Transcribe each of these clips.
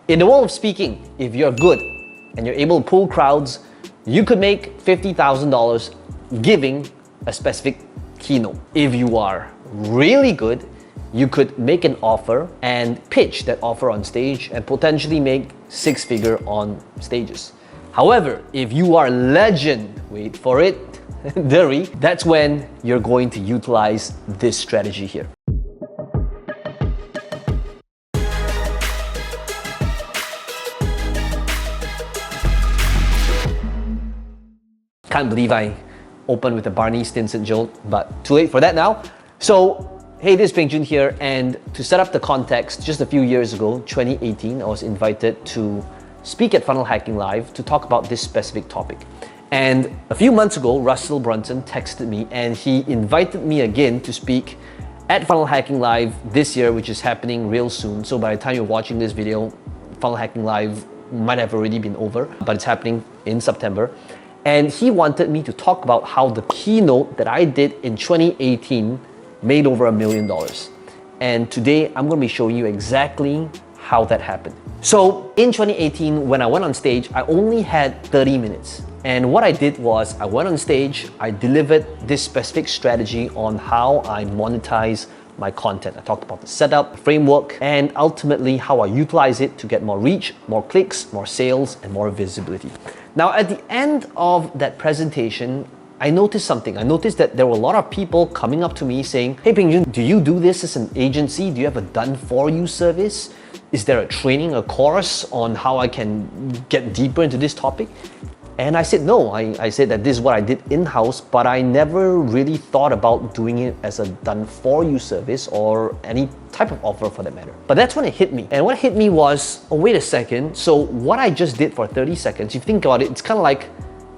In the world of speaking, if you're good and you're able to pull crowds, you could make $50,000 giving a specific keynote. If you are really good, you could make an offer and pitch that offer on stage and potentially make six-figure on stages. However, if you are legend, wait for it, that's when you're going to utilize this strategy here. Can't believe I opened with a Barney Stinson joke, but too late for that now. So, hey, this is Peng Joon here, and to set up the context, just a few years ago, 2018, I was invited to speak at Funnel Hacking Live to talk about this specific topic. And a few months ago, Russell Brunson texted me and he invited me again to speak at Funnel Hacking Live this year, which is happening real soon. So by the time you're watching this video, Funnel Hacking Live might have already been over, but it's happening in September. And he wanted me to talk about how the keynote that I did in 2018 made over $1 million. And today I'm going to be showing you exactly how that happened. So in 2018, when I went on stage, I only had 30 minutes. And what I did was I went on stage, I delivered this specific strategy on how I monetize my content. I talked about the setup, the framework, and ultimately how I utilize it to get more reach, more clicks, more sales, and more visibility. Now, at the end of that presentation, I noticed something. I noticed that there were a lot of people coming up to me saying, "Hey Peng Joon, do you do this as an agency? Do you have a done-for-you service? Is there a training, a course on how I can get deeper into this topic?" And I said, no, I said that this is what I did in-house, but I never really thought about doing it as a done-for-you service or any type of offer for that matter. But that's when it hit me. And what hit me was, oh, wait a second. So what I just did for 30 seconds, you think about it, it's kind of like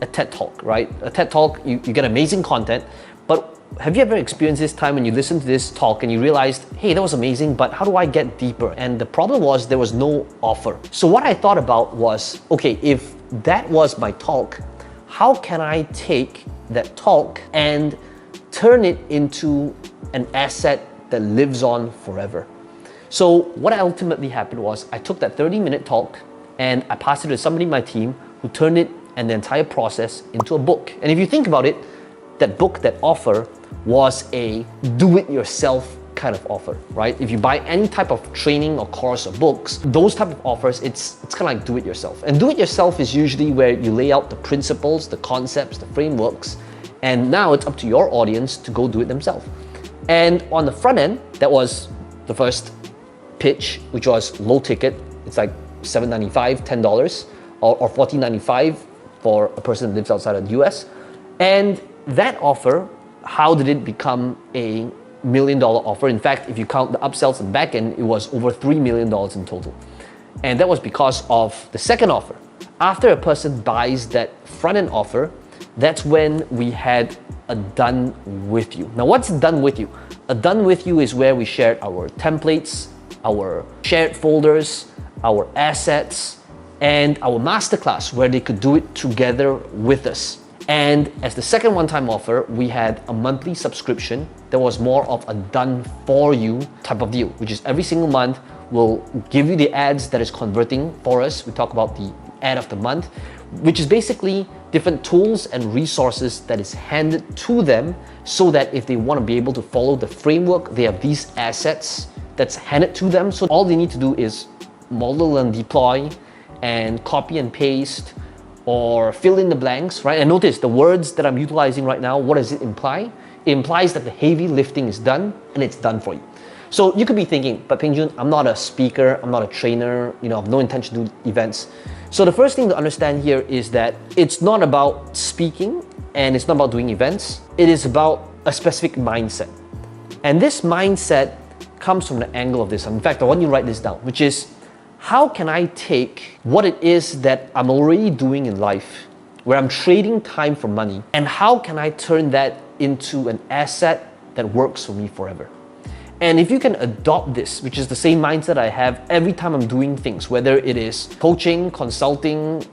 a TED Talk, right? A TED Talk, you get amazing content, but have you ever experienced this time when you listen to this talk and you realized, hey, that was amazing, but how do I get deeper? And the problem was there was no offer. So what I thought about was, okay, if that was my talk, how can I take that talk and turn it into an asset that lives on forever? So what ultimately happened was I took that 30-minute talk and I passed it to somebody in my team who turned it and the entire process into a book. And if you think about it, that book, that offer, was a do-it-yourself kind of offer, right? If you buy any type of training or course or books, those type of offers, it's kind of like do-it-yourself. And do-it-yourself is usually where you lay out the principles, the concepts, the frameworks, and now it's up to your audience to go do it themselves. And on the front end, that was the first pitch, which was low ticket. It's like $7.95, $10, or $14.95 for a person that lives outside of the US. And that offer, how did it become a $1 million offer? In fact, if you count the upsells and back end, it was over $3 million in total. And that was because of the second offer. After a person buys that front end offer, that's when we had a done with you. Now, what's done with you? A done with you is where we shared our templates, our shared folders, our assets, and our masterclass where they could do it together with us. And as the second one-time offer, we had a monthly subscription that was more of a done-for-you type of deal, which is every single month we'll give you the ads that is converting for us. We talk about the ad of the month, which is basically different tools and resources that is handed to them so that if they want to be able to follow the framework, they have these assets that's handed to them. So all they need to do is model and deploy and copy and paste or fill in the blanks, right? And notice the words that I'm utilizing right now, what does it imply? It implies that the heavy lifting is done and it's done for you. So you could be thinking, but Peng Joon, I'm not a speaker, I'm not a trainer, I have no intention to do events. So the first thing to understand here is that it's not about speaking and it's not about doing events. It is about a specific mindset. And this mindset comes from the angle of this. In fact, I want you to write this down, which is, how can I take what it is that I'm already doing in life, where I'm trading time for money, and how can I turn that into an asset that works for me forever? And if you can adopt this, which is the same mindset I have every time I'm doing things, whether it is coaching, consulting,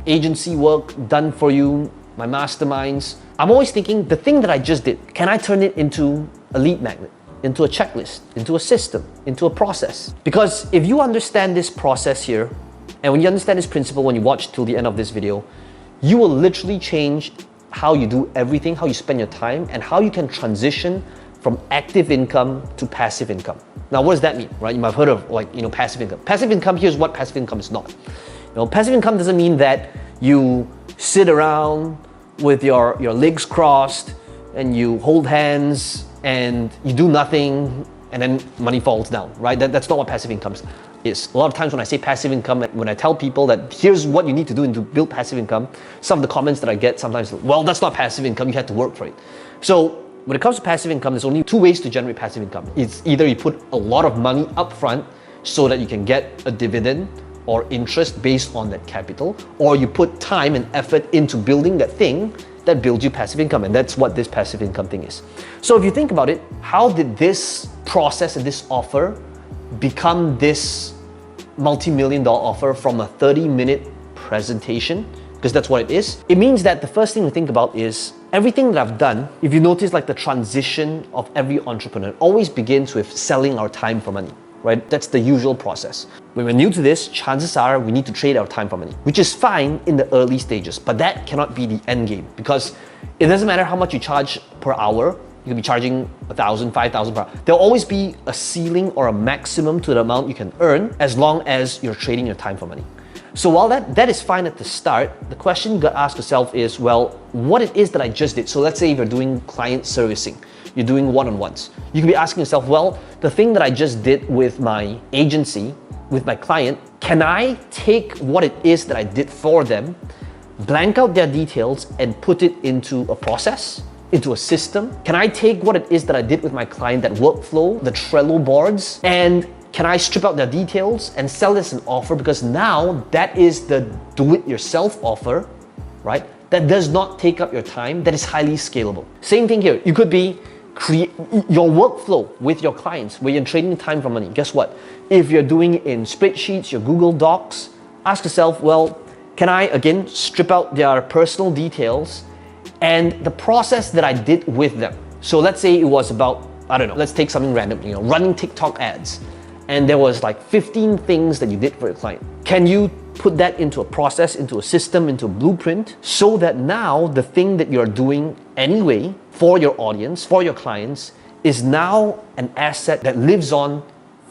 agency work, done for you, my masterminds, I'm always thinking the thing that I just did, can I turn it into a lead magnet? into a checklist, into a system, into a process. Because if you understand this process here, and when you understand this principle, when you watch till the end of this video, you will literally change how you do everything, how you spend your time, and how you can transition from active income to passive income. Now, what does that mean, right? You might have heard of passive income. Passive income, here's what passive income is not. Passive income doesn't mean that you sit around with your legs crossed and you hold hands and you do nothing and then money falls down, right? That's not what passive income is. A lot of times when I say passive income, when I tell people that here's what you need to do to build passive income, some of the comments that I get sometimes, well, that's not passive income, you have to work for it. So when it comes to passive income, there's only two ways to generate passive income. It's either you put a lot of money up front so that you can get a dividend or interest based on that capital, or you put time and effort into building that thing that builds you passive income, and that's what this passive income thing is. So if you think about it, how did this process and this offer become this multi-million-dollar offer from a 30-minute presentation? Because that's what it is. It means that the first thing to think about is everything that I've done. If you notice, like the transition of every entrepreneur always begins with selling our time for money, right? That's the usual process. When we're new to this, chances are we need to trade our time for money, which is fine in the early stages, but that cannot be the end game, because it doesn't matter how much you charge per hour. You could be charging 1,000, 5,000 per hour. There'll always be a ceiling or a maximum to the amount you can earn as long as you're trading your time for money. So while that is fine at the start, the question you got to ask yourself is, well, what it is that I just did. So let's say if you're doing client servicing, you're doing one-on-ones. You could be asking yourself, well, the thing that I just did with my agency, with my client, can I take what it is that I did for them, blank out their details and put it into a process, into a system? Can I take what it is that I did with my client, that workflow, the Trello boards, and can I strip out their details and sell this an offer? Because now that is the do-it-yourself offer, right? That does not take up your time, that is highly scalable. Same thing here. You could be create your workflow with your clients where you're trading time for money. Guess what? If you're doing it in spreadsheets, your Google Docs, ask yourself, well, can I again strip out their personal details and the process that I did with them? So let's say it was about, I don't know, let's take something random, running TikTok ads. And there was like 15 things that you did for your client. Can you put that into a process, into a system, into a blueprint, so that now the thing that you're doing anyway for your audience, for your clients, is now an asset that lives on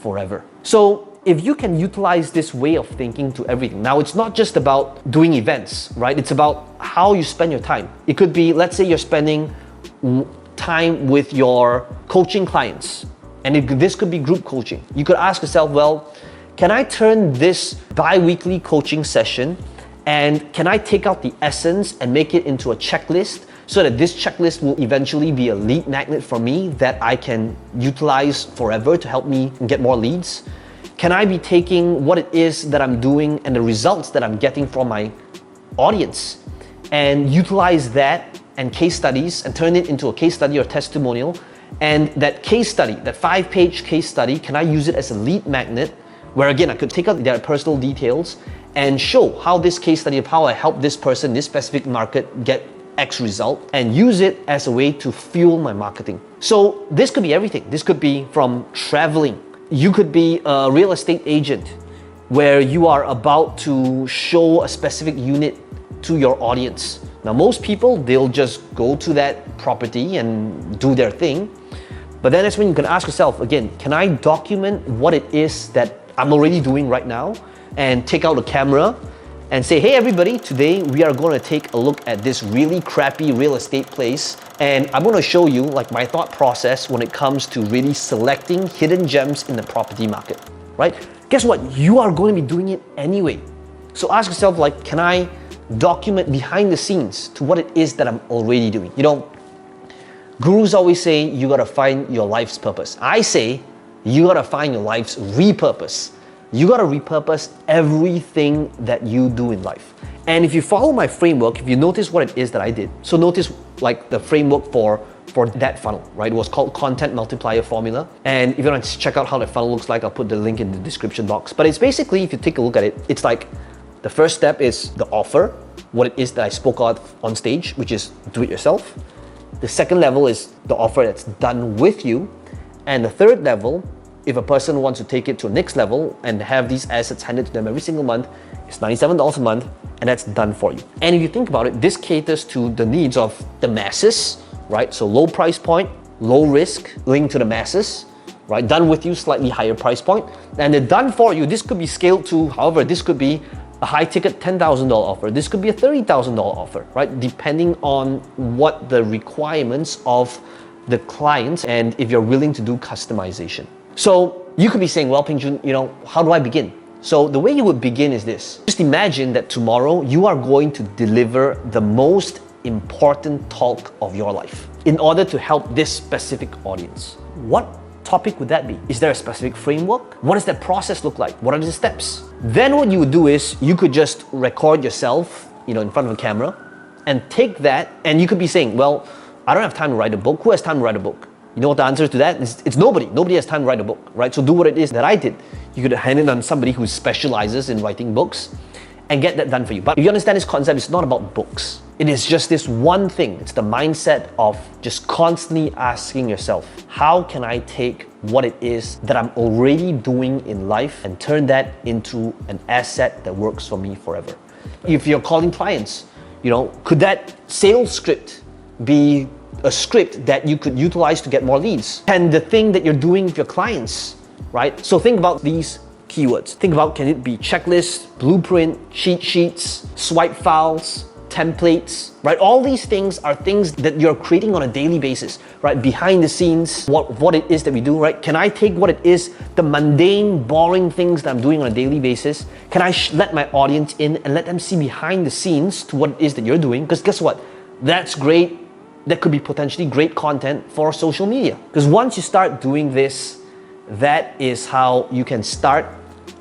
forever? So if you can utilize this way of thinking to everything, now it's not just about doing events, right? It's about how you spend your time. It could be, let's say you're spending time with your coaching clients, and this could be group coaching. You could ask yourself, well, can I turn this bi-weekly coaching session and can I take out the essence and make it into a checklist so that this checklist will eventually be a lead magnet for me that I can utilize forever to help me get more leads? Can I be taking what it is that I'm doing and the results that I'm getting from my audience and utilize that and case studies and turn it into a case study or testimonial? And that case study, that 5-page case study, can I use it as a lead magnet where again, I could take out their personal details and show how this case study of how I helped this person, this specific market get X result, and use it as a way to fuel my marketing. So this could be everything. This could be from traveling. You could be a real estate agent where you are about to show a specific unit to your audience. Now, most people, they'll just go to that property and do their thing. But then that's when you can ask yourself, again, can I document what it is that I'm already doing right now and take out a camera and say, hey everybody, today we are going to take a look at this really crappy real estate place, and I'm going to show you like my thought process when it comes to really selecting hidden gems in the property market, right? Guess what? You are going to be doing it anyway. So ask yourself, like, can I document behind the scenes to what it is that I'm already doing? Gurus always say you got to find your life's purpose. I say you got to find your life's repurpose. You got to repurpose everything that you do in life. And if you follow my framework, if you notice what it is that I did, so notice like the framework for that funnel, right? It was called Content Multiplier Formula. And if you want to check out how that funnel looks like, I'll put the link in the description box. But it's basically, if you take a look at it, it's like the first step is the offer, what it is that I spoke of on stage, which is do it yourself. The second level is the offer that's done with you. And the third level, if a person wants to take it to a next level and have these assets handed to them every single month, it's $97 a month, and that's done for you. And if you think about it, this caters to the needs of the masses, right? So low price point, low risk, linked to the masses, right? Done with you, slightly higher price point. And they're done for you. This could be scaled to, however, this could be a high ticket $10,000 offer. This could be a $30,000 offer, right? Depending on what the requirements of the clients and if you're willing to do customization. So you could be saying, well, Peng Joon, you know, how do I begin? So the way you would begin is this. Just imagine that tomorrow you are going to deliver the most important talk of your life in order to help this specific audience. What topic would that be? Is there a specific framework? What does that process look like? What are the steps? Then what you would do is you could just record yourself, you know, in front of a camera and take that, and you could be saying, well, I don't have time to write a book. Who has time to write a book? You know what the answer to that is? It's nobody. Nobody has time to write a book, right? So do what it is that I did. You could hand it on somebody who specializes in writing books and get that done for you. But if you understand this concept, it's not about books. It is just this one thing. It's the mindset of just constantly asking yourself, how can I take what it is that I'm already doing in life and turn that into an asset that works for me forever? If you're calling clients, you know, could that sales script be a script that you could utilize to get more leads? Can the thing that you're doing with your clients, right? So think about these keywords. Think about, can it be checklist, blueprint, cheat sheets, swipe files, templates, right? All these things are things that you're creating on a daily basis, right? Behind the scenes, what it is that we do, right? Can I take what it is, the mundane, boring things that I'm doing on a daily basis? Can I let my audience in and let them see behind the scenes to what it is that you're doing? Because guess what? That's great. That could be potentially great content for social media. Because once you start doing this, that is how you can start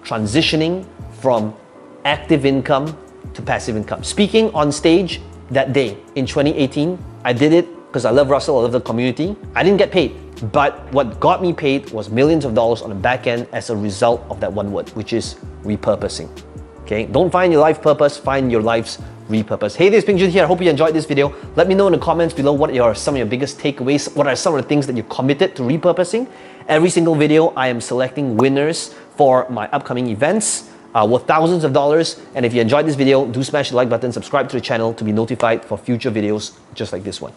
transitioning from active income to passive income. Speaking on stage that day in 2018, I did it because I love Russell, I love the community. I didn't get paid, but what got me paid was millions of dollars on the back end as a result of that one word, which is repurposing. Okay, don't find your life purpose, find your life's repurpose. Hey, this is Peng Joon here. I hope you enjoyed this video. Let me know in the comments below what are some of your biggest takeaways. What are some of the things that you committed to repurposing? Every single video, I am selecting winners for my upcoming events worth thousands of dollars. And if you enjoyed this video, do smash the like button, subscribe to the channel to be notified for future videos just like this one.